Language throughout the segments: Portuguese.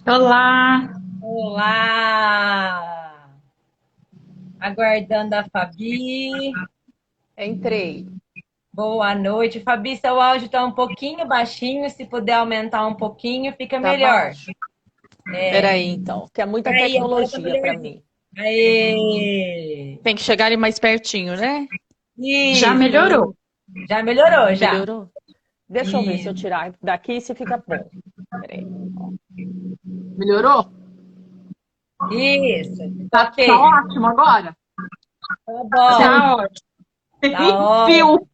Olá, Olá! Aguardando a Fabi. Entrei. Boa noite. Fabi, seu áudio está um pouquinho baixinho. Se puder aumentar um pouquinho, fica Tá melhor. baixo? Peraí, então, que é muita Aí, agora tá tecnologia para melhorzinho. mim. Aê! Tem que chegar ali mais pertinho, né? já Isso! melhorou? Já melhorou, já. Melhorou? Deixa eu ver se eu Isso. tirar daqui se fica bom. Peraí. Melhorou? Isso. Tá Tá ok. ótimo agora? Tá Você bom. Tá ótimo. Tá ótimo. viu?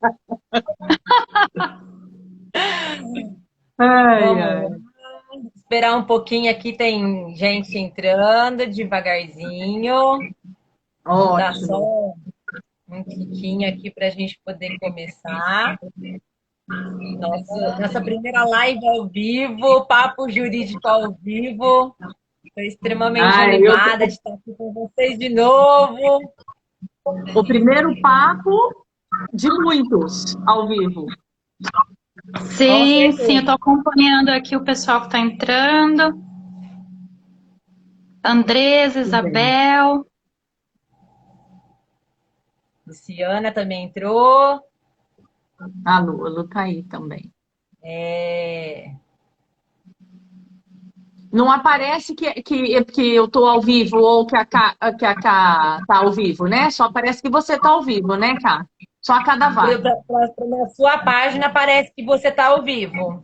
Ai, Vamos lá. ai. Esperar um pouquinho aqui. Tem gente entrando devagarzinho. Vamos dar só Ótimo. um tiquinho aqui para a gente poder começar. Nossa primeira live ao vivo, papo jurídico ao vivo. Estou extremamente Ai, animada de estar aqui com vocês de novo. o primeiro papo de muitos ao vivo. Com Sim, sim, eu certeza. tô acompanhando aqui o pessoal que tá entrando. Andresa, Tudo bem. Isabel. Luciana também entrou. A Lu tá aí também. É... Não aparece que eu tô ao vivo ou que a Cá tá ao vivo, né? Só aparece que você tá ao vivo, né, Cá? Só a cada vai. Na sua página parece que você está ao vivo.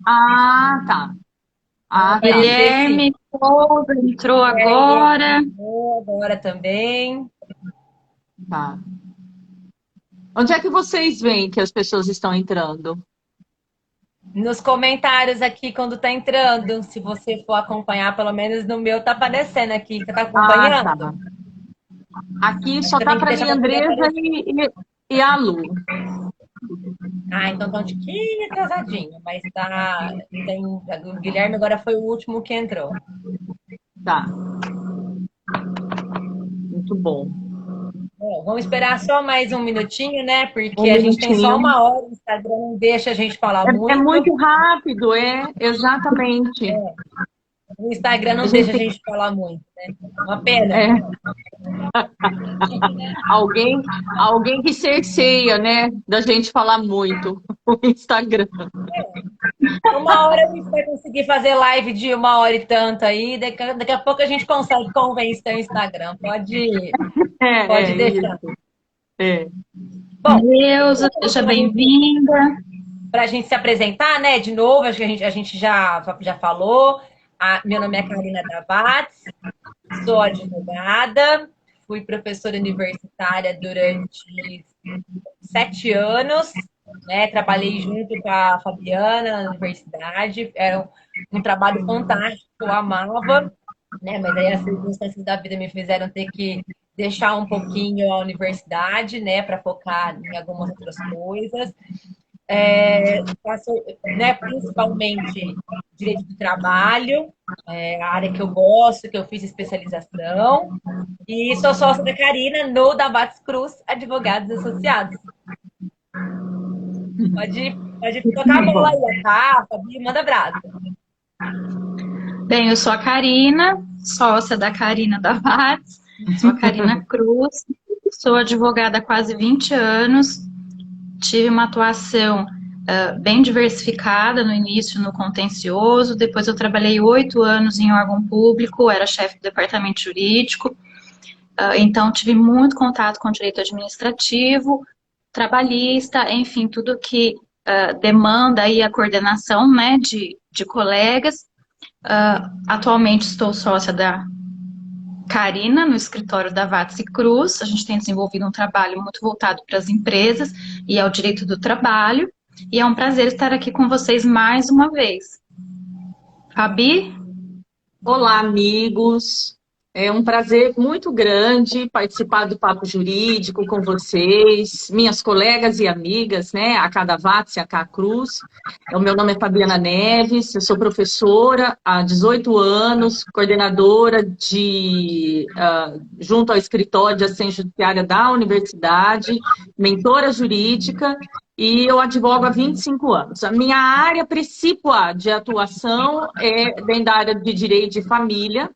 Ah, tá. Vai Ah, tá. aparecer sim. Guilherme Souza entrou Guilherme agora. entrou agora também. Tá. Onde é que vocês veem que as pessoas estão entrando? Nos comentários aqui quando tá entrando, se você for acompanhar, pelo menos no meu tá aparecendo aqui. Você tá Ah, tá. acompanhando? Aqui Acho só que eu tá tenho que para deixar mim para poder Andresa aparecer. e a Lu. Ah, então tá um tiquinho atrasadinho, mas tá. Tem, o Guilherme agora foi o último que entrou. Tá, muito bom. Bom, vamos esperar só mais um minutinho, né? Um Porque a gente tem só minutinho. uma hora, o Instagram não deixa a gente falar É muito. muito rápido, exatamente. O Instagram A não gente deixa a tem, gente falar muito, né? Uma pena. é, alguém, alguém que cerceia, né, da gente falar muito o Instagram. Uma hora a gente vai conseguir fazer live de uma hora e tanto aí, daqui a pouco a gente consegue convencer o Instagram. Pode deixar. Isso. É. Bom, Neuza, seja bem-vinda. para a gente se apresentar, né? De novo, acho que a gente já falou. Meu nome é Karina Davates, sou advogada, fui professora universitária durante 7 anos, né? Trabalhei junto com a Fabiana na universidade, era um trabalho fantástico, eu amava, né? Mas aí as circunstâncias da vida me fizeram ter que deixar um pouquinho a universidade, né, para focar em algumas outras coisas. Faço, né, principalmente direito do trabalho, a área que eu gosto, que eu fiz especialização, e sou sócia da Karina no Davates Cruz Advogados Associados. Pode tocar a Muito bola bom. aí, tá? Fabi, manda brasa. Bem, eu sou a Karina, sócia da Karina Davates. Sou a Karina Cruz. Sou advogada há quase 20 anos. Tive uma atuação bem diversificada no início no contencioso, depois eu trabalhei 8 anos em órgão público, era chefe do departamento jurídico, então tive muito contato com direito administrativo, trabalhista, enfim, tudo que demanda aí a coordenação, né, de colegas. Atualmente estou sócia da Karina, no escritório da Vatsi Cruz. A gente tem desenvolvido um trabalho muito voltado para as empresas e ao direito do trabalho. E é um prazer estar aqui com vocês mais uma vez. Fabi? Olá, amigos. É um prazer muito grande participar do Papo Jurídico com vocês, minhas colegas e amigas, né? A Cá Davatz e a Cá Cruz. O meu nome é Fabiana Neves, eu sou professora há 18 anos, coordenadora junto ao escritório de assistência judiciária da universidade, mentora jurídica, e eu advogo há 25 anos. A minha área principal de atuação é dentro da área de direito de família.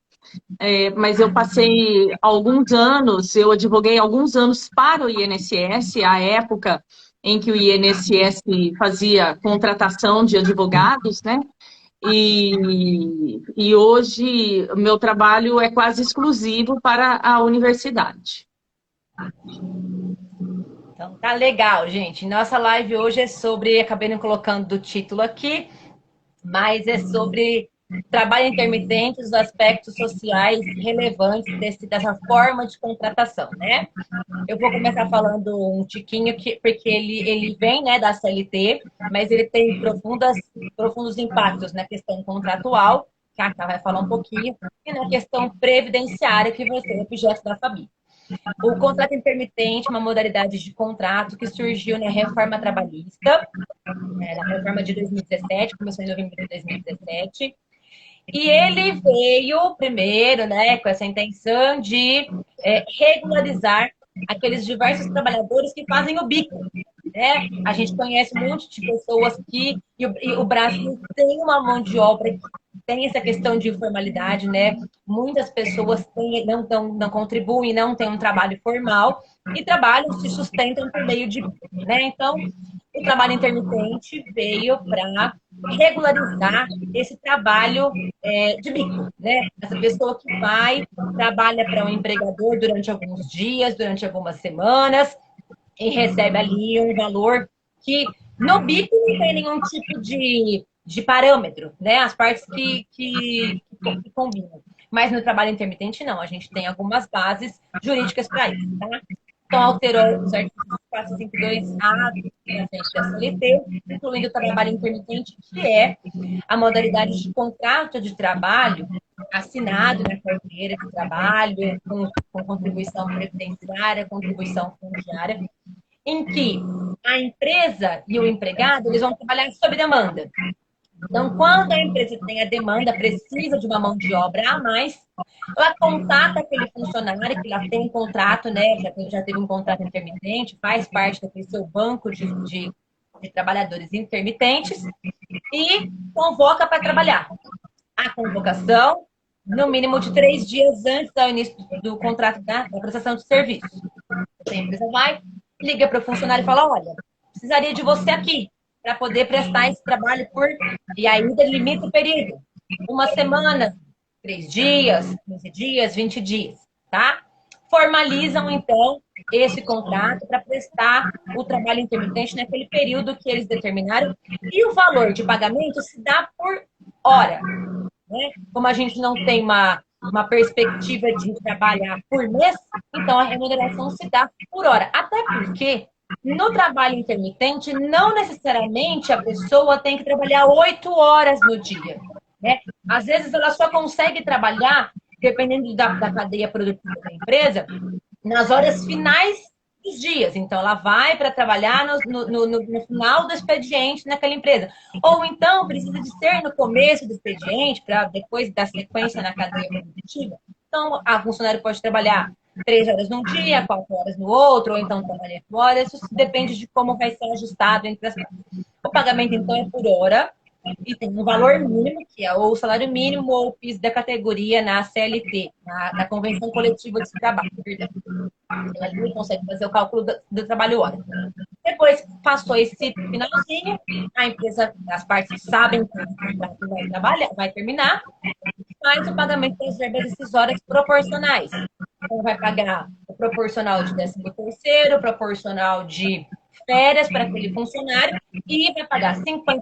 Mas eu passei alguns anos, eu advoguei alguns anos para o INSS, a época em que o INSS fazia contratação de advogados, né? E hoje o meu trabalho é quase exclusivo para a universidade. Então tá legal, gente. Nossa live hoje é sobre, acabei não colocando do título aqui, mas é sobre trabalho intermitente, os aspectos sociais relevantes dessa forma de contratação, né? Eu vou começar falando um tiquinho, porque ele vem, né, da CLT, mas ele tem profundos impactos na questão contratual, que a Cá vai falar um pouquinho, e na questão previdenciária, que vai ser objeto da família. O contrato intermitente é uma modalidade de contrato que surgiu na reforma trabalhista, na reforma de 2017, começou em novembro de 2017, e ele veio primeiro, né, com essa intenção de regularizar aqueles diversos trabalhadores que fazem o bico, né? A gente conhece um monte de pessoas e o Brasil tem uma mão de obra que tem essa questão de informalidade, né? Muitas pessoas não contribuem, não têm um trabalho formal e trabalham, se sustentam por meio de bico, né? Então, o trabalho intermitente veio para regularizar esse trabalho de bico, né? Essa pessoa que trabalha para um empregador durante alguns dias, durante algumas semanas, e recebe ali um valor que no bico não tem nenhum tipo de parâmetro, né? As partes que combinam. Mas no trabalho intermitente, não. A gente tem algumas bases jurídicas para isso, tá? Então, alterou o certo 452A da CLT, incluindo o trabalho intermitente, que é a modalidade de contrato de trabalho assinado na carteira de trabalho, com contribuição previdenciária, contribuição fundiária, em que a empresa e o empregado eles vão trabalhar sob demanda. Então, quando a empresa tem a demanda, precisa de uma mão de obra a mais, ela contata aquele funcionário que já tem um contrato, né? Já teve um contrato intermitente, faz parte daquele seu banco de trabalhadores intermitentes e convoca para trabalhar. A convocação, no mínimo de 3 dias antes do início do contrato da prestação de serviço. A empresa vai, liga para o funcionário e fala, olha, precisaria de você aqui para poder prestar esse trabalho e ainda limita o período. 1 semana, 3 dias, 15 dias, 20 dias, tá? Formalizam, então, esse contrato para prestar o trabalho intermitente naquele período que eles determinaram e o valor de pagamento se dá por hora, né? Como a gente não tem uma perspectiva de trabalhar por mês, então a remuneração se dá por hora. Até porque no trabalho intermitente, não necessariamente a pessoa tem que trabalhar 8 horas no dia, né? Às vezes ela só consegue trabalhar, dependendo da cadeia produtiva da empresa, nas horas finais dos dias. Então, ela vai para trabalhar no final do expediente naquela empresa. Ou então, precisa de ser no começo do expediente, para depois dar sequência na cadeia produtiva. Então, a funcionária pode trabalhar 3 horas num dia, 4 horas no outro, ou então trabalhar 8 horas. Isso depende de como vai ser ajustado entre as partes. O pagamento, então, é por hora. E tem um valor mínimo, que é ou o salário mínimo ou o piso da categoria na CLT, na Convenção Coletiva de Trabalho. Ela consegue fazer o cálculo do trabalho hora. Depois passou esse finalzinho, a empresa, as partes sabem que o contrato vai terminar, faz o pagamento das verbas decisórias proporcionais. Então, vai pagar o proporcional de 13º, proporcional de férias para aquele funcionário e vai pagar 50%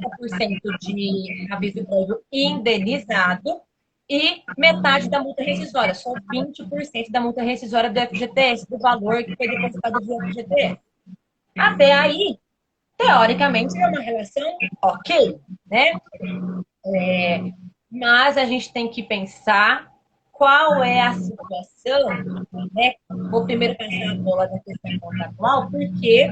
de aviso prévio indenizado e metade da multa rescisória, só 20% da multa rescisória do FGTS, do valor que foi depositado do FGTS. Até aí, teoricamente, é uma relação ok, né? Mas a gente tem que pensar qual é a situação, né? Vou primeiro passar a bola da questão contratual, porque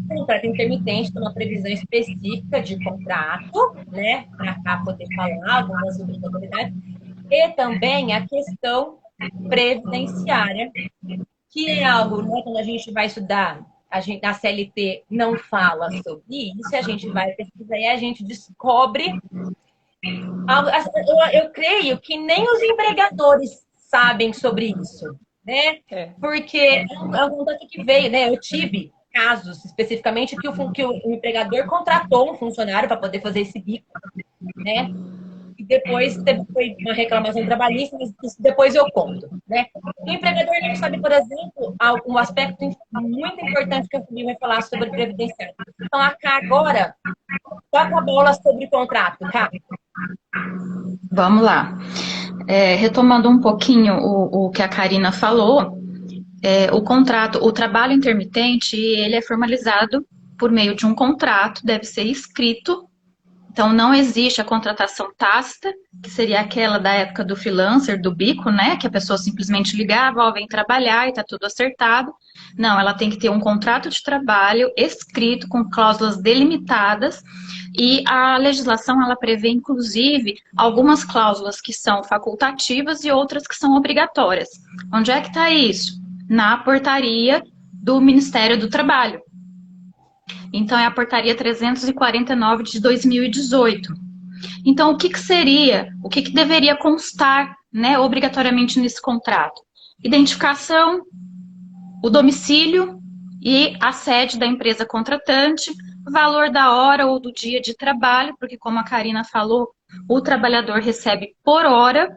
o contrato intermitente tem uma previsão específica de contrato, né? Para cá poder falar algumas obrigatoriedades, e também a questão previdenciária, que é algo, né, quando a gente vai estudar, a CLT não fala sobre isso, a gente vai pesquisar e a gente descobre. Eu creio que nem os empregadores sabem sobre isso, né? Porque é um contrato que veio, né? Eu tive casos especificamente que o empregador contratou um funcionário para poder fazer esse bico, né? E depois foi uma reclamação trabalhista, mas depois eu conto, né? O empregador não sabe, por exemplo, um aspecto muito importante que a Fabi vai falar sobre previdenciário. Então, a Cá agora toca a bola sobre contrato, Cá. Vamos lá. Retomando um pouquinho o que a Karina falou, o contrato, o trabalho intermitente, ele é formalizado por meio de um contrato, deve ser escrito. Então, não existe a contratação tácita, que seria aquela da época do freelancer, do bico, né? Que a pessoa simplesmente ligava, ó, vem trabalhar e tá tudo acertado. Não, ela tem que ter um contrato de trabalho escrito, com cláusulas delimitadas, e a legislação, ela prevê, inclusive, algumas cláusulas que são facultativas e outras que são obrigatórias. Onde é que está isso? Na portaria do Ministério do Trabalho. Então, é a portaria 349 de 2018. Então, o que seria, o que deveria constar, né, obrigatoriamente nesse contrato? Identificação, o domicílio e a sede da empresa contratante, valor da hora ou do dia de trabalho, porque como a Karina falou, o trabalhador recebe por hora,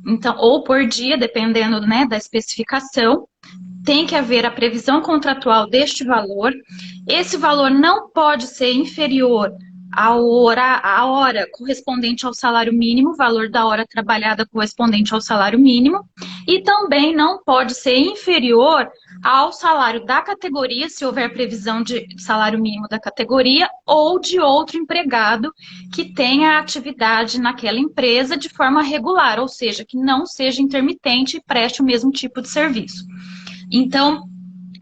então, ou por dia, dependendo, né, da especificação. Tem que haver a previsão contratual deste valor. Esse valor não pode ser inferior à hora correspondente ao salário mínimo, valor da hora trabalhada correspondente ao salário mínimo, e também não pode ser inferior ao salário da categoria, se houver previsão de salário mínimo da categoria, ou de outro empregado que tenha atividade naquela empresa de forma regular, ou seja, que não seja intermitente e preste o mesmo tipo de serviço. Então,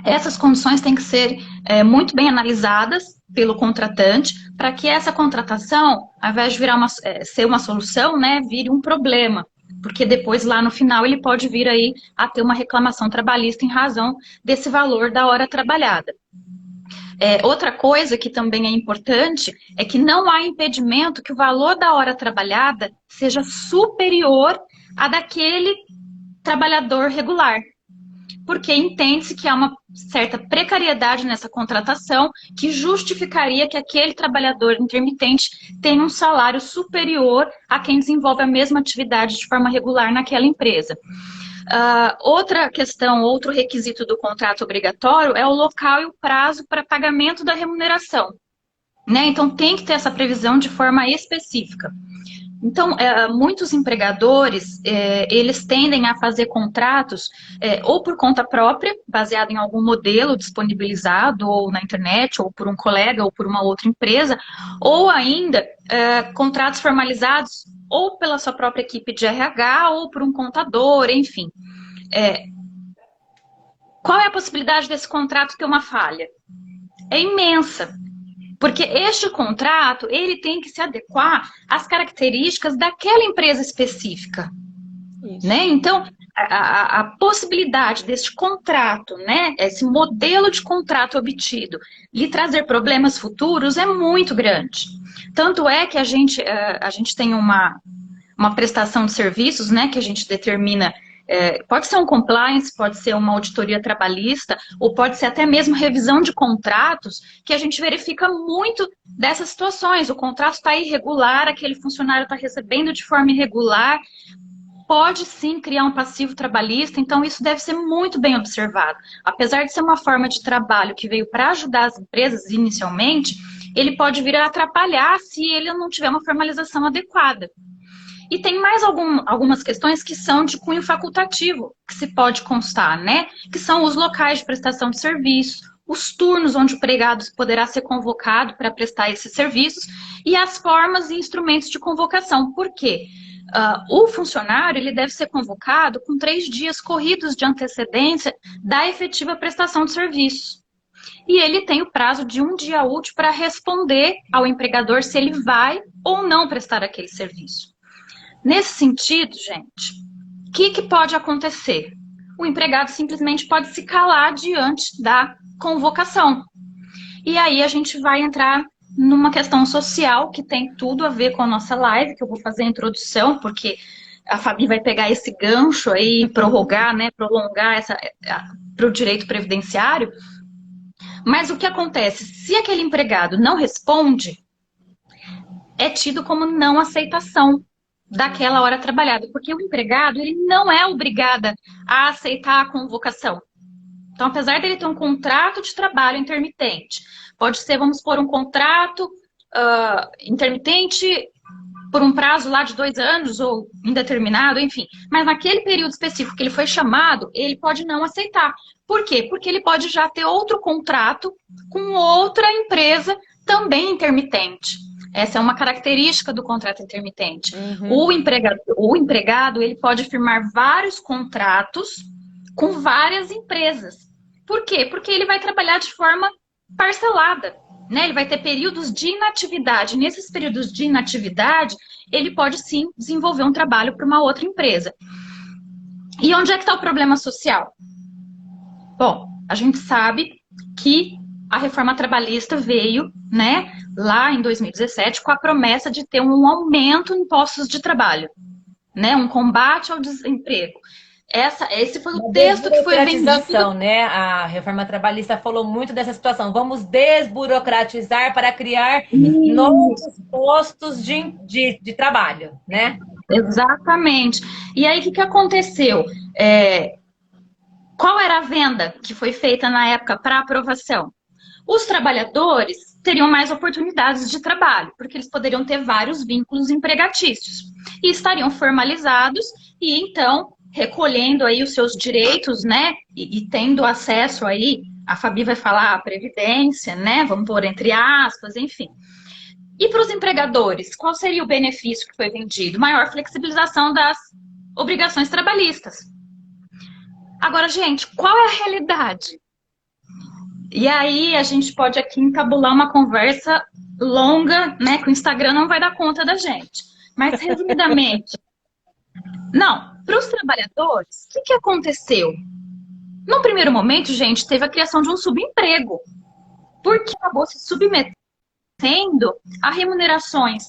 essas condições têm que ser muito bem analisadas pelo contratante, para que essa contratação, ao invés de virar ser uma solução, né, vire um problema. Porque depois, lá no final, ele pode vir aí a ter uma reclamação trabalhista em razão desse valor da hora trabalhada. Outra coisa que também é importante é que não há impedimento que o valor da hora trabalhada seja superior a daquele trabalhador regular. Porque entende-se que há uma certa precariedade nessa contratação que justificaria que aquele trabalhador intermitente tenha um salário superior a quem desenvolve a mesma atividade de forma regular naquela empresa. Outra questão, outro requisito do contrato obrigatório é o local e o prazo para pagamento da remuneração, né? Então tem que ter essa previsão de forma específica. Então, muitos empregadores, eles tendem a fazer contratos ou por conta própria, baseado em algum modelo disponibilizado, ou na internet, ou por um colega, ou por uma outra empresa, ou ainda contratos formalizados ou pela sua própria equipe de RH, ou por um contador, enfim. Qual é a possibilidade desse contrato ter uma falha? É imensa. Porque este contrato, ele tem que se adequar às características daquela empresa específica. Né? Então, a possibilidade deste contrato, né, esse modelo de contrato obtido, lhe trazer problemas futuros é muito grande. Tanto é que a gente tem uma prestação de serviços, né, que a gente determina. Pode ser um compliance, pode ser uma auditoria trabalhista, ou pode ser até mesmo revisão de contratos, que a gente verifica muito dessas situações. O contrato está irregular, aquele funcionário está recebendo de forma irregular, pode sim criar um passivo trabalhista, então isso deve ser muito bem observado. Apesar de ser uma forma de trabalho que veio para ajudar as empresas inicialmente, ele pode vir a atrapalhar se ele não tiver uma formalização adequada. E tem mais algumas questões que são de cunho facultativo, que se pode constar, né? Que são os locais de prestação de serviço, os turnos onde o empregado poderá ser convocado para prestar esses serviços e as formas e instrumentos de convocação. Por quê? o funcionário ele deve ser convocado com 3 dias corridos de antecedência da efetiva prestação de serviço. E ele tem o prazo de 1 dia útil para responder ao empregador se ele vai ou não prestar aquele serviço. Nesse sentido, gente, o que pode acontecer? O empregado simplesmente pode se calar diante da convocação. E aí a gente vai entrar numa questão social que tem tudo a ver com a nossa live, que eu vou fazer a introdução, porque a Fabi vai pegar esse gancho aí, prorrogar, né, prolongar para o direito previdenciário. Mas o que acontece? Se aquele empregado não responde, é tido como não aceitação daquela hora trabalhada, porque o empregado ele não é obrigado a aceitar a convocação. Então, apesar dele ter um contrato de trabalho intermitente, pode ser, vamos supor, um contrato intermitente por um prazo lá de 2 anos ou indeterminado, enfim. Mas naquele período específico que ele foi chamado, ele pode não aceitar. Por quê? Porque ele pode já ter outro contrato com outra empresa também intermitente. Essa é uma característica do contrato intermitente. O empregado ele pode firmar vários contratos com várias empresas. Por quê? Porque ele vai trabalhar de forma parcelada, né? Ele vai ter períodos de inatividade. Nesses períodos de inatividade, ele pode sim desenvolver um trabalho para uma outra empresa. E onde é que está o problema social? Bom, a gente sabe que a reforma trabalhista veio, né, lá em 2017, com a promessa de ter um aumento em postos de trabalho, né, um combate ao desemprego. Esse foi o texto que foi vendido. Né? A reforma trabalhista falou muito dessa situação. Vamos desburocratizar para criar novos postos de trabalho, né? Exatamente. E aí, o que aconteceu? Qual era a venda que foi feita na época para aprovação? Os trabalhadores teriam mais oportunidades de trabalho, porque eles poderiam ter vários vínculos empregatícios e estariam formalizados e, então, recolhendo aí os seus direitos, né, e tendo acesso aí, a Fabi vai falar a previdência, né, vamos pôr entre aspas, enfim. E para os empregadores, qual seria o benefício que foi vendido? Maior flexibilização das obrigações trabalhistas. Agora, gente, qual é a realidade? E aí a gente pode aqui encabular uma conversa longa, né, que o Instagram não vai dar conta da gente. Mas, resumidamente, não, para os trabalhadores, o que aconteceu? No primeiro momento, gente, teve a criação de um subemprego, porque acabou se submetendo a remunerações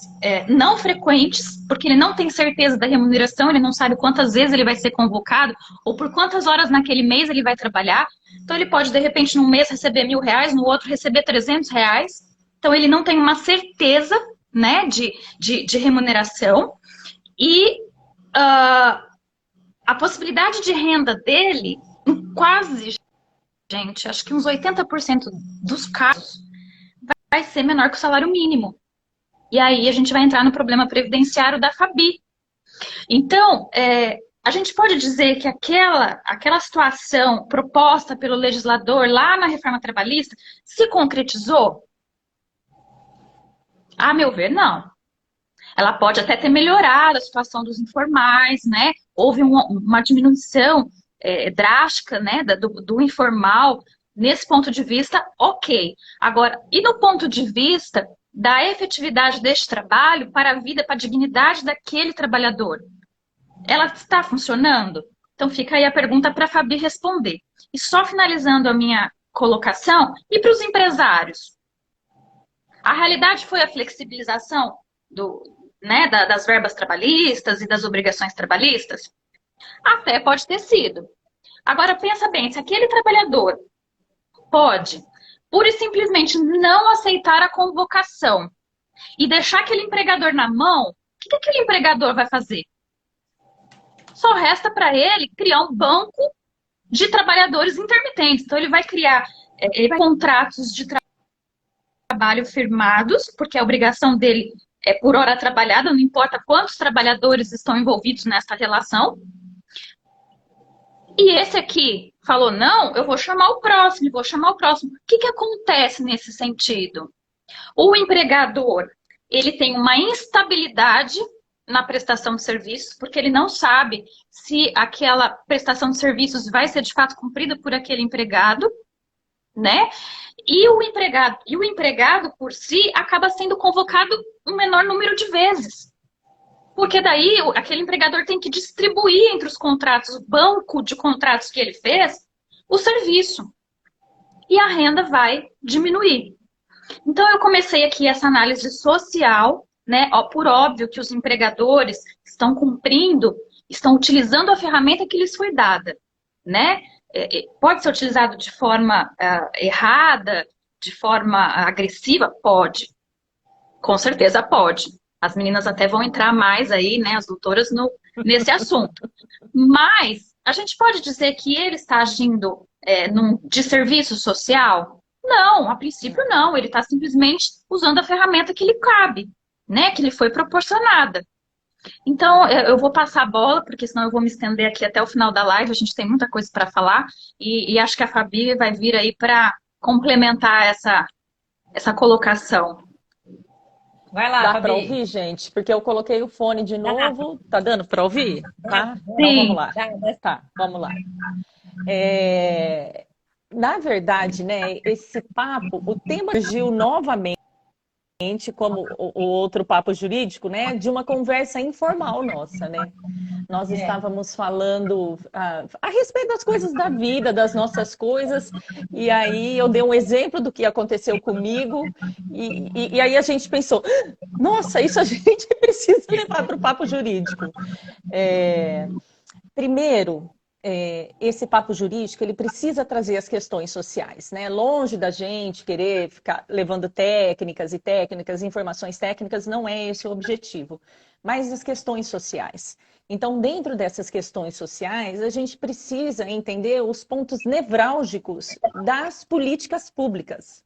não frequentes, porque ele não tem certeza da remuneração, ele não sabe quantas vezes ele vai ser convocado, ou por quantas horas naquele mês ele vai trabalhar. Então ele pode, de repente, num mês receber R$1.000, no outro receber R$300. Então ele não tem uma certeza, né, de remuneração. E a possibilidade de renda dele, em quase, gente, acho que uns 80% dos casos, vai ser menor que o salário mínimo. E aí a gente vai entrar no problema previdenciário da Fabi. Então, a gente pode dizer que aquela situação proposta pelo legislador lá na reforma trabalhista se concretizou? A meu ver, não. Ela pode até ter melhorado a situação dos informais, né? Houve uma diminuição drástica, né, do informal. Nesse ponto de vista, ok. Agora, e no ponto de vista da efetividade deste trabalho para a vida, para a dignidade daquele trabalhador? Ela está funcionando? Então fica aí a pergunta para a Fabi responder. E só finalizando a minha colocação, e para os empresários? A realidade foi a flexibilização das verbas trabalhistas e das obrigações trabalhistas? Até pode ter sido. Agora pensa bem, se aquele trabalhador pode, pura e simplesmente, não aceitar a convocação e deixar aquele empregador na mão, o que aquele empregador vai fazer? Só resta para ele criar um banco de trabalhadores intermitentes. Então ele vai criar contratos de trabalho firmados, porque a obrigação dele é por hora trabalhada, não importa quantos trabalhadores estão envolvidos nessa relação. E esse aqui falou, não, eu vou chamar o próximo, O que acontece nesse sentido? O empregador, ele tem uma instabilidade na prestação de serviços, porque ele não sabe se aquela prestação de serviços vai ser de fato cumprida por aquele empregado, né? E o empregado por si acaba sendo convocado um menor número de vezes. Porque daí aquele empregador tem que distribuir entre os contratos, o banco de contratos que ele fez, o serviço. E a renda vai diminuir. Então eu comecei aqui essa análise social, né? Por óbvio que os empregadores estão cumprindo, estão utilizando a ferramenta que lhes foi dada, né? Pode ser utilizado de forma errada, de forma agressiva? Pode. Com certeza pode. As meninas até vão entrar mais aí, né, as doutoras, nesse assunto. Mas a gente pode dizer que ele está agindo de serviço social? Não, a princípio não. Ele está simplesmente usando a ferramenta que lhe cabe, né, que lhe foi proporcionada. Então, eu vou passar a bola, porque senão eu vou me estender aqui até o final da live. A gente tem muita coisa para falar. E acho que a Fabi vai vir aí para complementar essa colocação. Vai lá, Dá Fabi. para ouvir, gente? Porque eu coloquei o fone de novo. Tá dando para ouvir? Tá? Sim. Então vamos lá. Tá, vamos lá. Na verdade, né, esse papo, o tema surgiu novamente, como o outro papo jurídico, né, de uma conversa informal nossa, né? Nós estávamos falando a respeito das coisas da vida, das nossas coisas, e aí eu dei um exemplo do que aconteceu comigo, e aí a gente pensou, nossa, isso a gente precisa levar para o papo jurídico. Primeiro, esse papo jurídico, ele precisa trazer as questões sociais, né? Longe da gente querer ficar levando técnicas, informações técnicas, não é esse o objetivo, mas as questões sociais. Então, dentro dessas questões sociais, a gente precisa entender os pontos nevrálgicos das políticas públicas,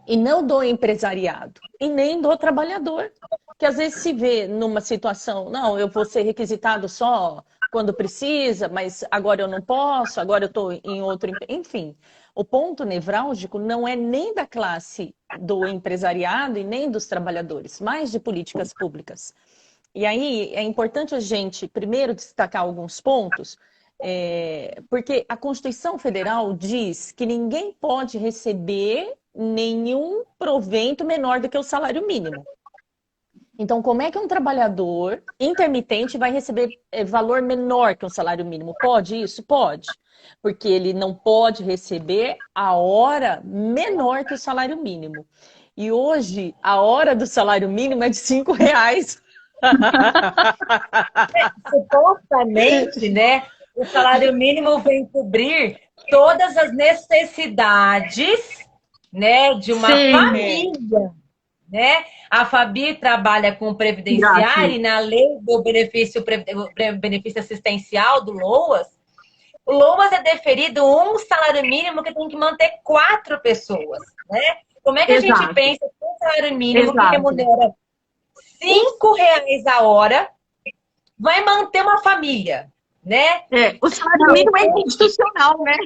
e não do empresariado, e nem do trabalhador, que às vezes se vê numa situação, não, eu vou ser requisitado só quando precisa, mas agora eu não posso, agora eu estou em outro... Enfim, o ponto nevrálgico não é nem da classe do empresariado e nem dos trabalhadores, mas de políticas públicas. E aí é importante a gente primeiro destacar alguns pontos, porque a Constituição Federal diz que ninguém pode receber nenhum provento menor do que o salário mínimo. Então, como é que um trabalhador intermitente vai receber valor menor que um salário mínimo? Pode isso? Pode. Porque ele não pode receber a hora menor que o salário mínimo. E hoje, a hora do salário mínimo é de R$5. Supostamente, né? O salário mínimo vem cobrir todas as necessidades, né, de uma família. Né? A Fabi trabalha com previdenciário e na lei do benefício assistencial do LOAS, o LOAS é deferido um salário mínimo que tem que manter 4 pessoas. Né? Como é que a gente pensa que um salário mínimo que remunera R$5 a hora vai manter uma família? Né? O salário mínimo é institucional, né?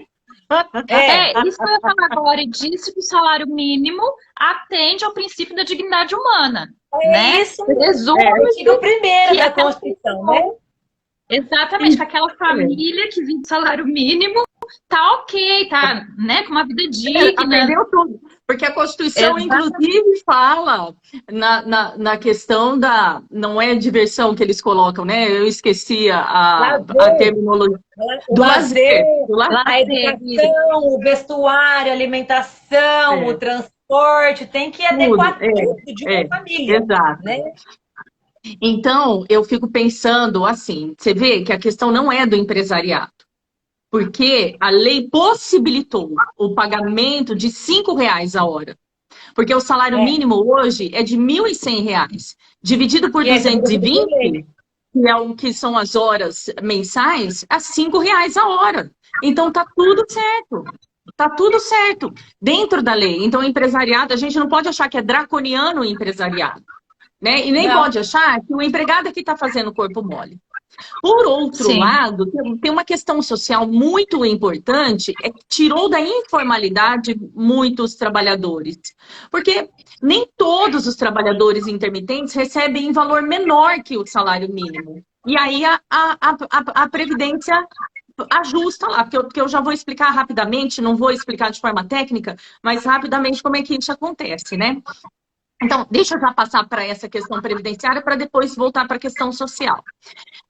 Isso que eu ia falar agora, e disse que o salário mínimo atende ao princípio da dignidade humana. Né? Isso, o artigo 1º da Constituição, né? Exatamente, aquela família que vive do salário mínimo tá ok, tá, né, com uma vida digna. Aprendeu tudo. Porque a Constituição, inclusive, fala na questão da... Não é diversão que eles colocam, né? Eu esqueci a terminologia. Do lazer. A educação, o vestuário, a alimentação, o transporte. Tem que adequar tudo de uma família. Exato. Né? Então, eu fico pensando assim, você vê que a questão não é do empresariado. Porque a lei possibilitou o pagamento de R$5 a hora. Porque o salário mínimo hoje é de R$1.100. Dividido por 220, que são as horas mensais, é R$5 a hora. Então tá tudo certo. Tá tudo certo. Dentro da lei. Então o empresariado, a gente não pode achar que é draconiano o empresariado. Né? E nem pode achar que o empregado é que está fazendo corpo mole. Por outro Sim. lado, tem uma questão social muito importante, é que tirou da informalidade muitos trabalhadores. Porque nem todos os trabalhadores intermitentes recebem valor menor que o salário mínimo. E aí a Previdência ajusta lá, porque eu já vou explicar rapidamente, não vou explicar de forma técnica, mas rapidamente como é que isso acontece, né? Então, deixa eu já passar para essa questão previdenciária para depois voltar para a questão social.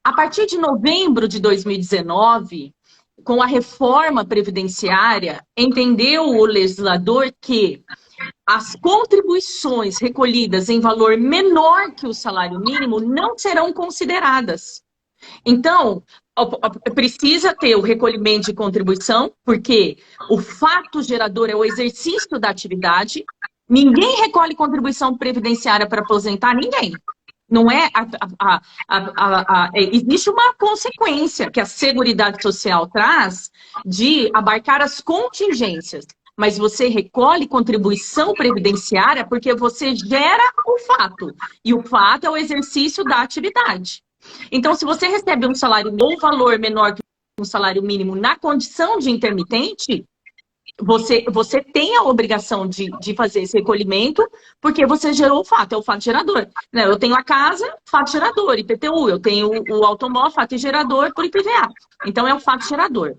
A partir de novembro de 2019, com a reforma previdenciária, entendeu o legislador que as contribuições recolhidas em valor menor que o salário mínimo não serão consideradas. Então, precisa ter o recolhimento de contribuição, porque o fato gerador é o exercício da atividade. Ninguém recolhe contribuição previdenciária para aposentar, ninguém. Não é existe uma consequência que a Seguridade Social traz de abarcar as contingências. Mas você recolhe contribuição previdenciária porque você gera o fato. E o fato é o exercício da atividade. Então, se você recebe um salário ou um valor menor que um salário mínimo na condição de intermitente, você tem a obrigação de fazer esse recolhimento, porque você gerou o fato, é o fato gerador. Eu tenho a casa, fato gerador, IPTU, eu tenho o automóvel, fato gerador por IPVA. Então, é o fato gerador.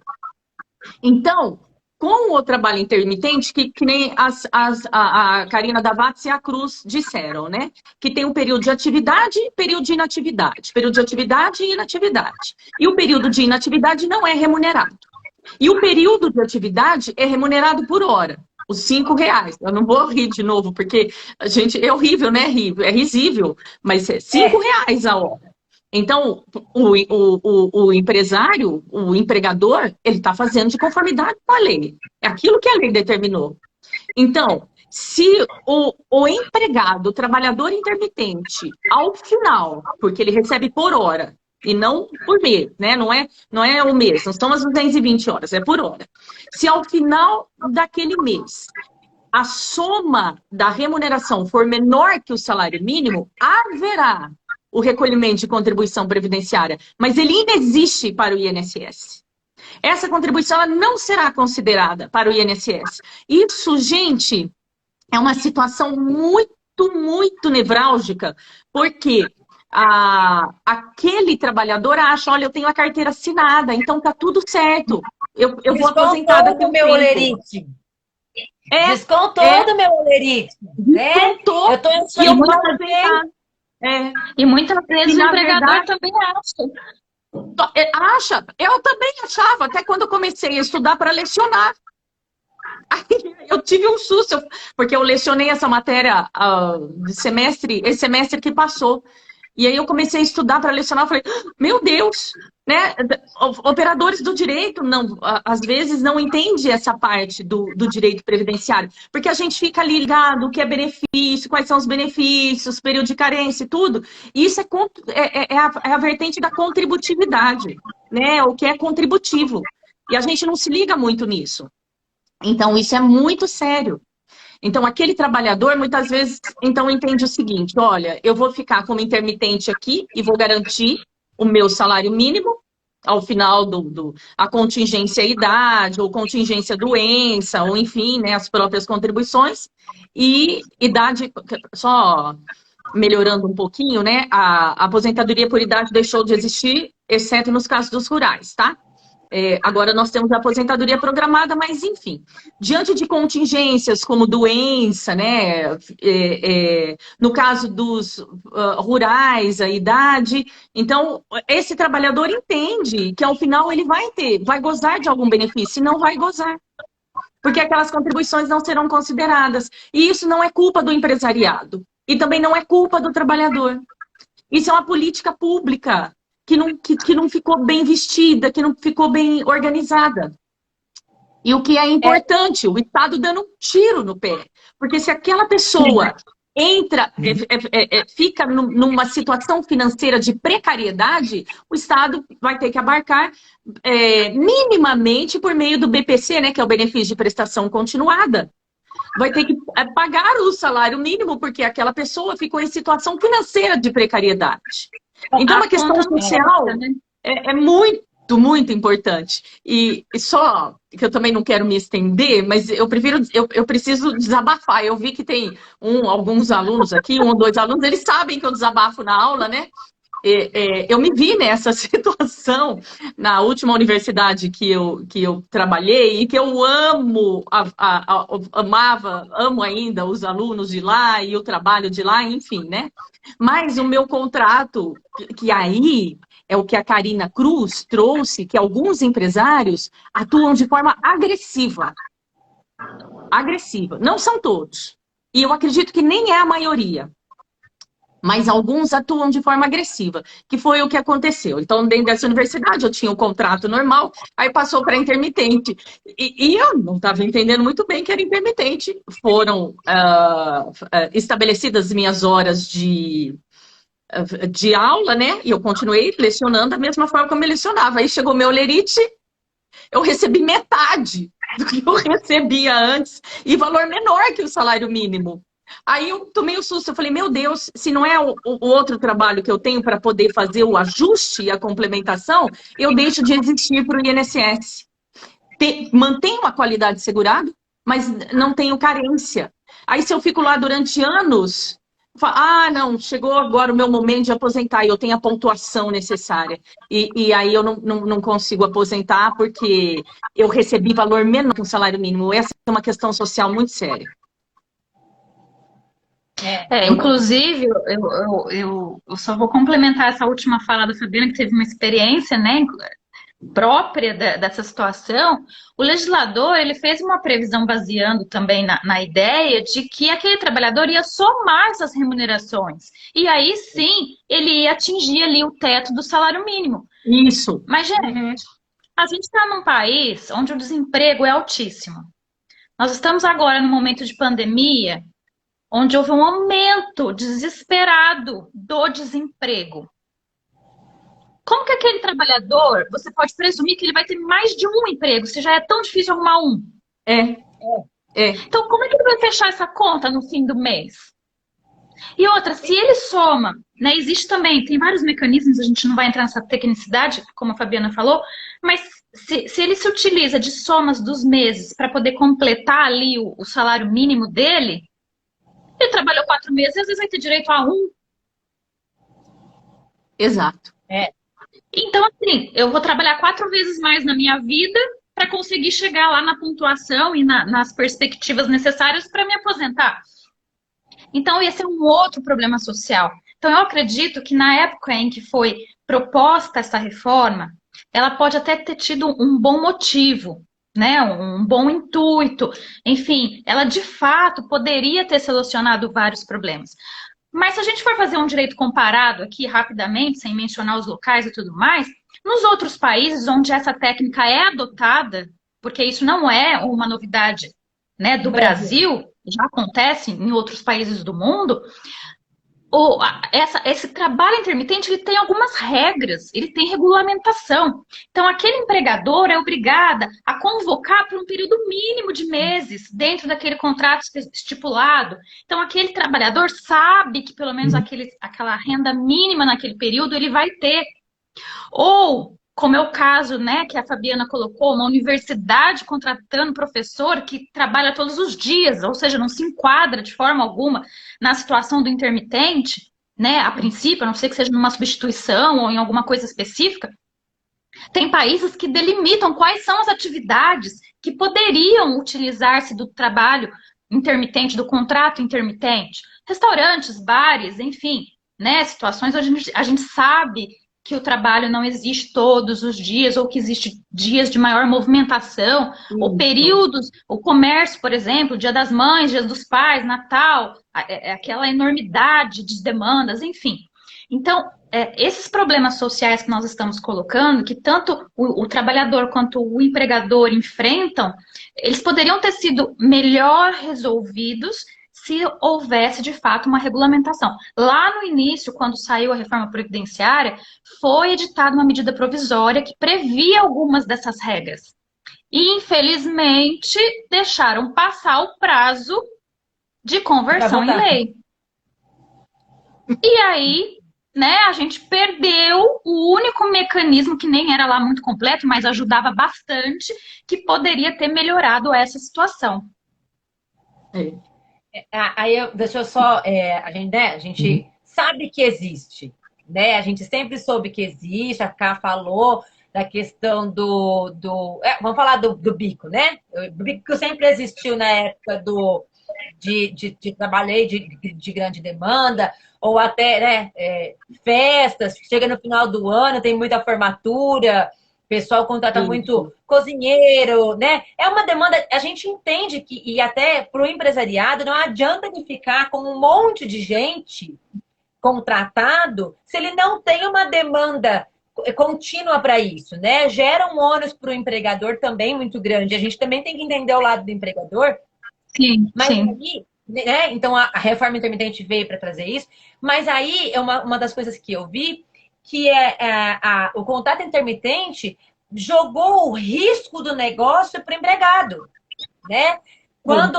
Então, com o trabalho intermitente, que nem a Karina Davatz e a Cruz disseram, né? Que tem um período de atividade e período de inatividade. Período de atividade e inatividade. E o período de inatividade não é remunerado. E o período de atividade é remunerado por hora. Os R$5. Eu não vou rir de novo, porque a gente é horrível, né? É risível, mas é R$5 a hora. Então, o empresário, o empregador, ele está fazendo de conformidade com a lei. É aquilo que a lei determinou. Então, se o empregado, o trabalhador intermitente, ao final, porque ele recebe por hora, e não por mês, né? Não é o mês, não são as 220 horas, é por hora. Se ao final daquele mês a soma da remuneração for menor que o salário mínimo, haverá o recolhimento de contribuição previdenciária, mas ele ainda existe para o INSS. Essa contribuição ela não será considerada para o INSS. Isso, gente, é uma situação muito, muito nevrálgica, porque aquele trabalhador acha, olha, eu tenho a carteira assinada, então tá tudo certo. Eu vou aposentar daqui a um meu tempo. olerite. Descontou do meu olerite. Descontou. Eu tô E eu vou aposentar. E muitas vezes o empregador também acha. Eu também achava, até quando eu comecei a estudar para lecionar. Aí eu tive um susto, porque eu lecionei essa matéria esse semestre que passou. E aí eu comecei a estudar para lecionar, falei, meu Deus, né? Operadores do direito, às vezes, não entendem essa parte do direito previdenciário. Porque a gente fica ali ligado, o que é benefício, quais são os benefícios, período de carência e tudo. E isso é a vertente da contributividade, né? O que é contributivo. E a gente não se liga muito nisso. Então, isso é muito sério. Então, aquele trabalhador, muitas vezes, então entende o seguinte, olha, eu vou ficar como intermitente aqui e vou garantir o meu salário mínimo ao final a contingência idade, ou contingência doença, ou enfim, né, as próprias contribuições. E idade, só melhorando um pouquinho, né, a aposentadoria por idade deixou de existir, exceto nos casos dos rurais, tá? Agora nós temos a aposentadoria programada, mas enfim, diante de contingências como doença, né, no caso dos rurais, a idade, então esse trabalhador entende que ao final ele vai gozar de algum benefício, e não vai gozar, porque aquelas contribuições não serão consideradas, e isso não é culpa do empresariado, e também não é culpa do trabalhador, isso é uma política pública, que não ficou bem vestida, que não ficou bem organizada. E o que é importante, o Estado dando um tiro no pé. Porque se aquela pessoa fica numa situação financeira de precariedade, o Estado vai ter que abarcar minimamente por meio do BPC, né, que é o benefício de prestação continuada. Vai ter que pagar o salário mínimo, porque aquela pessoa ficou em situação financeira de precariedade. Então, uma A questão conta não social fecha, né? é muito importante. E só que eu também não quero me estender, mas eu preciso desabafar. Eu vi que tem alguns alunos aqui, um ou dois alunos, eles sabem que eu desabafo na aula, né? Eu me vi nessa situação na última universidade que eu trabalhei e que eu amo ainda os alunos de lá e o trabalho de lá, enfim, né? Mas o meu contrato, que aí é o que a Karina Cruz trouxe, que alguns empresários atuam de forma agressiva. Agressiva. Não são todos. E eu acredito que nem é a maioria. Mas alguns atuam de forma agressiva, que foi o que aconteceu. Então, dentro dessa universidade, eu tinha o contrato normal, aí passou para intermitente. E eu não estava entendendo muito bem que era intermitente. Foram estabelecidas minhas horas de aula, né? E eu continuei lecionando da mesma forma como eu lecionava. Aí chegou meu lerite, eu recebi metade do que eu recebia antes, e valor menor que o salário mínimo. Aí eu tomei o susto, eu falei, meu Deus, se não é o outro trabalho que eu tenho para poder fazer o ajuste e a complementação, eu deixo de existir para o INSS. Mantenho a qualidade segurada, mas não tenho carência. Aí se eu fico lá durante anos, eu falo, não, chegou agora o meu momento de aposentar e eu tenho a pontuação necessária. E aí eu não consigo aposentar porque eu recebi valor menor que um salário mínimo. Essa é uma questão social muito séria. Inclusive, eu só vou complementar essa última fala da Fabiana, que teve uma experiência, né, própria dessa situação. O legislador, ele fez uma previsão baseando também na ideia de que aquele trabalhador ia somar essas remunerações. E aí, sim, ele ia atingir ali o teto do salário mínimo. Isso. Mas, gente, a gente está num país onde o desemprego é altíssimo. Nós estamos agora num momento de pandemia, onde houve um aumento desesperado do desemprego. Como que aquele trabalhador, você pode presumir que ele vai ter mais de um emprego, se já é tão difícil arrumar um? Então, como é que ele vai fechar essa conta no fim do mês? E outra, se ele soma, né, existe também, tem vários mecanismos, a gente não vai entrar nessa tecnicidade, como a Fabiana falou, mas se ele se utiliza de somas dos meses para poder completar ali o salário mínimo dele, ele trabalhou 4 meses, às vezes vai ter direito a um. Exato. Então, assim, eu vou trabalhar 4 vezes mais na minha vida para conseguir chegar lá na pontuação e nas perspectivas necessárias para me aposentar. Então, esse é um outro problema social. Então, eu acredito que na época em que foi proposta essa reforma, ela pode até ter tido um bom motivo, né, um bom intuito, enfim, ela de fato poderia ter solucionado vários problemas. Mas se a gente for fazer um direito comparado aqui rapidamente, sem mencionar os locais e tudo mais, nos outros países onde essa técnica é adotada, porque isso não é uma novidade, né, do Brasil, já acontece em outros países do mundo, esse trabalho intermitente ele tem algumas regras, ele tem regulamentação. Então, aquele empregador é obrigado a convocar por um período mínimo de meses dentro daquele contrato estipulado. Então, aquele trabalhador sabe que pelo menos aquela renda mínima naquele período ele vai ter. Ou, como é o caso, né, que a Fabiana colocou, uma universidade contratando professor que trabalha todos os dias, ou seja, não se enquadra de forma alguma na situação do intermitente, né, a princípio, a não ser que seja numa substituição ou em alguma coisa específica. Tem países que delimitam quais são as atividades que poderiam utilizar-se do trabalho intermitente, do contrato intermitente. Restaurantes, bares, enfim, né, situações onde a gente sabe que o trabalho não existe todos os dias, ou que existe dias de maior movimentação, ou períodos, o comércio, por exemplo, Dia das Mães, Dia dos Pais, Natal, aquela enormidade de demandas, enfim. Então, esses problemas sociais que nós estamos colocando, que tanto o trabalhador quanto o empregador enfrentam, eles poderiam ter sido melhor resolvidos se houvesse, de fato, uma regulamentação. Lá no início, quando saiu a reforma previdenciária, foi editada uma medida provisória que previa algumas dessas regras. E, infelizmente, deixaram passar o prazo de conversão em lei. E aí, né, a gente perdeu o único mecanismo que nem era lá muito completo, mas ajudava bastante, que poderia ter melhorado essa situação. Deixa eu só, a gente sabe que existe, né? A gente sempre soube que existe, a Cá falou da questão vamos falar do bico, né? O bico sempre existiu na época de trabalhei de grande demanda, ou até, né, festas, chega no final do ano, tem muita formatura, o pessoal contrata muito cozinheiro, né? É uma demanda, a gente entende que, e até para o empresariado, não adianta ele ficar com um monte de gente contratado se ele não tem uma demanda contínua para isso, né? Gera um ônus para o empregador também muito grande. A gente também tem que entender o lado do empregador. Sim, mas sim. aí, né? Então a reforma intermitente veio para trazer isso. Mas aí é uma das coisas que eu vi que o contrato intermitente jogou o risco do negócio para o empregado, né? Quando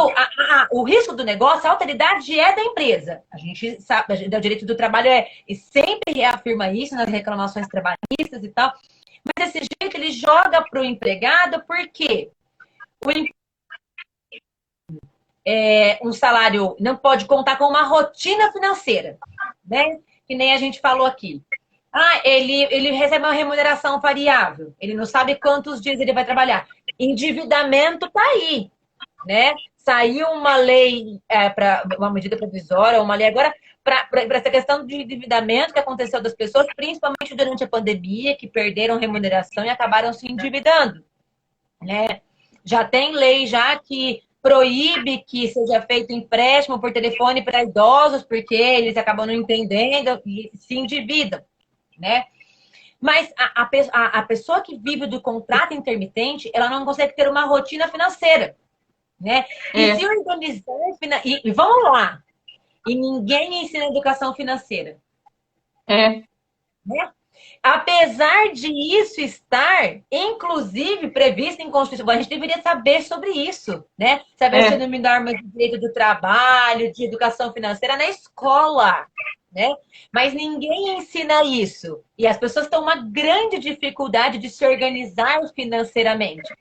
o risco do negócio, a alteridade é da empresa. A gente sabe, o direito do trabalho e sempre reafirma isso nas reclamações trabalhistas e tal. Mas desse jeito ele joga para o empregado, porque um salário não pode contar com uma rotina financeira, né? Que nem a gente falou aqui. Ele recebe uma remuneração variável, ele não sabe quantos dias ele vai trabalhar. Endividamento tá aí, né? Saiu uma lei, uma medida provisória, uma lei agora, para essa questão de endividamento que aconteceu das pessoas, principalmente durante a pandemia, que perderam remuneração e acabaram se endividando, né? Já tem lei já que proíbe que seja feito empréstimo por telefone para idosos, porque eles acabam não entendendo e se endividam, né? Mas a pessoa que vive do contrato intermitente, ela não consegue ter uma rotina financeira, né? E se organizar... E vamos lá! E ninguém ensina educação financeira. Né? Apesar de isso estar, inclusive, previsto em Constituição, a gente deveria saber sobre isso, né? Saber se não me norma de direito do trabalho, de educação financeira na escola, né? Mas ninguém ensina isso. E as pessoas têm uma grande dificuldade de se organizar financeiramente.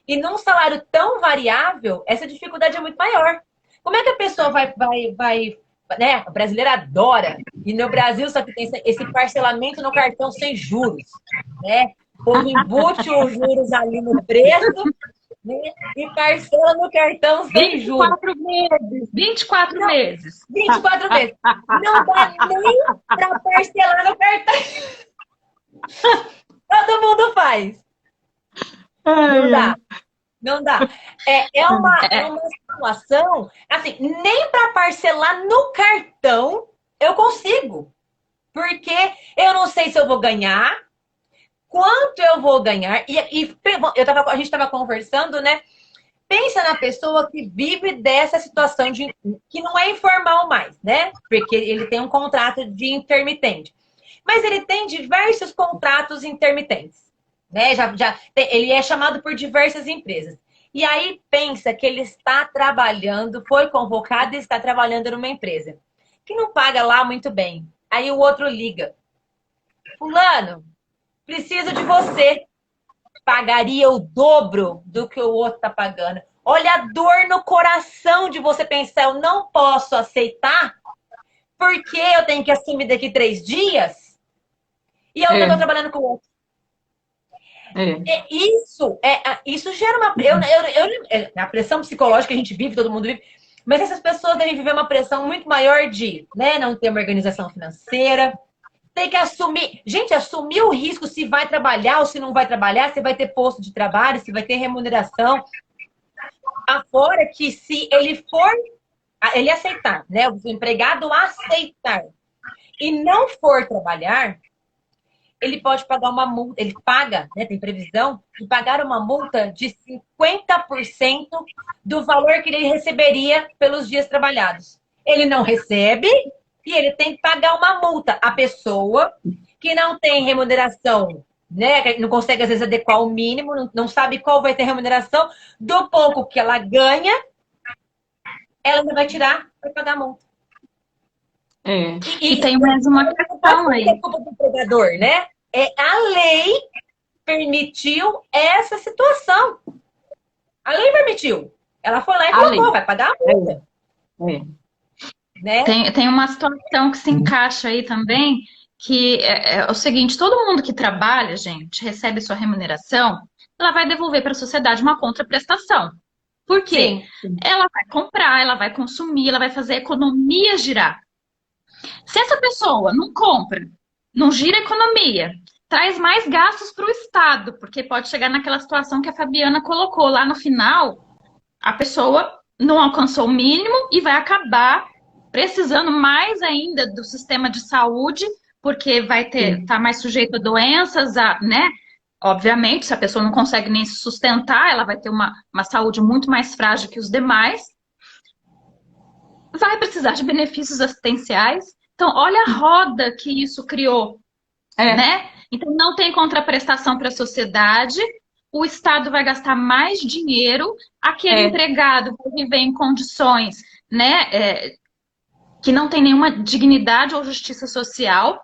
E num salário tão variável, essa dificuldade é muito maior. Como é que a pessoa vai né? A brasileira adora. E no Brasil só que tem esse parcelamento no cartão sem juros, né? O povo embute os juros ali no preço, né? E parcela no cartão sem juros. 24 meses. 24 meses. 24 meses. Não dá nem para parcelar no cartão. Todo mundo faz. Não dá. Não dá. É uma situação, assim, nem para parcelar no cartão eu consigo. Porque eu não sei se eu vou ganhar, quanto eu vou ganhar. A gente estava conversando, né? Pensa na pessoa que vive dessa situação que não é informal mais, né? Porque ele tem um contrato de intermitente. Mas ele tem diversos contratos intermitentes. Né? Ele é chamado por diversas empresas. E aí pensa que ele está trabalhando, foi convocado e está trabalhando numa empresa que não paga lá muito bem. Aí o outro liga. Fulano, preciso de você. Pagaria o dobro do que o outro está pagando. Olha a dor no coração de você pensar, eu não posso aceitar porque eu tenho que assumir daqui 3 dias e eu não estou trabalhando com o outro. Isso gera uma... a pressão psicológica que a gente vive, todo mundo vive, mas essas pessoas devem viver uma pressão muito maior de, né, não ter uma organização financeira, tem que assumir... Gente, assumir o risco se vai trabalhar ou se não vai trabalhar, se vai ter posto de trabalho, se vai ter remuneração. Afora que se ele aceitar, né, o empregado aceitar e não for trabalhar, ele pode pagar uma multa, ele paga, né, tem previsão de pagar uma multa de 50% do valor que ele receberia pelos dias trabalhados. Ele não recebe e ele tem que pagar uma multa. A pessoa que não tem remuneração, né, não consegue às vezes adequar o mínimo, não sabe qual vai ter remuneração, do pouco que ela ganha, ela ainda vai tirar para pagar a multa. E tem mais uma questão aí. É culpa do empregador, né? A lei permitiu essa situação. A lei permitiu. Ela foi lá e colocou, vai pagar a multa. Né? Tem uma situação que se encaixa aí também, que é o seguinte, todo mundo que trabalha, gente, recebe sua remuneração, ela vai devolver para a sociedade uma contraprestação. Por quê? Sim. Ela vai comprar, ela vai consumir, ela vai fazer a economia girar. Se essa pessoa não compra, não gira a economia, traz mais gastos para o Estado, porque pode chegar naquela situação que a Fabiana colocou lá no final, a pessoa não alcançou o mínimo e vai acabar precisando mais ainda do sistema de saúde, porque vai estar mais sujeito a doenças, né? Obviamente, se a pessoa não consegue nem se sustentar, ela vai ter uma saúde muito mais frágil que os demais. Vai precisar de benefícios assistenciais. Então, olha a roda que isso criou, né? Então, não tem contraprestação para a sociedade, o Estado vai gastar mais dinheiro, aquele empregado vai viver em condições, né, que não tem nenhuma dignidade ou justiça social.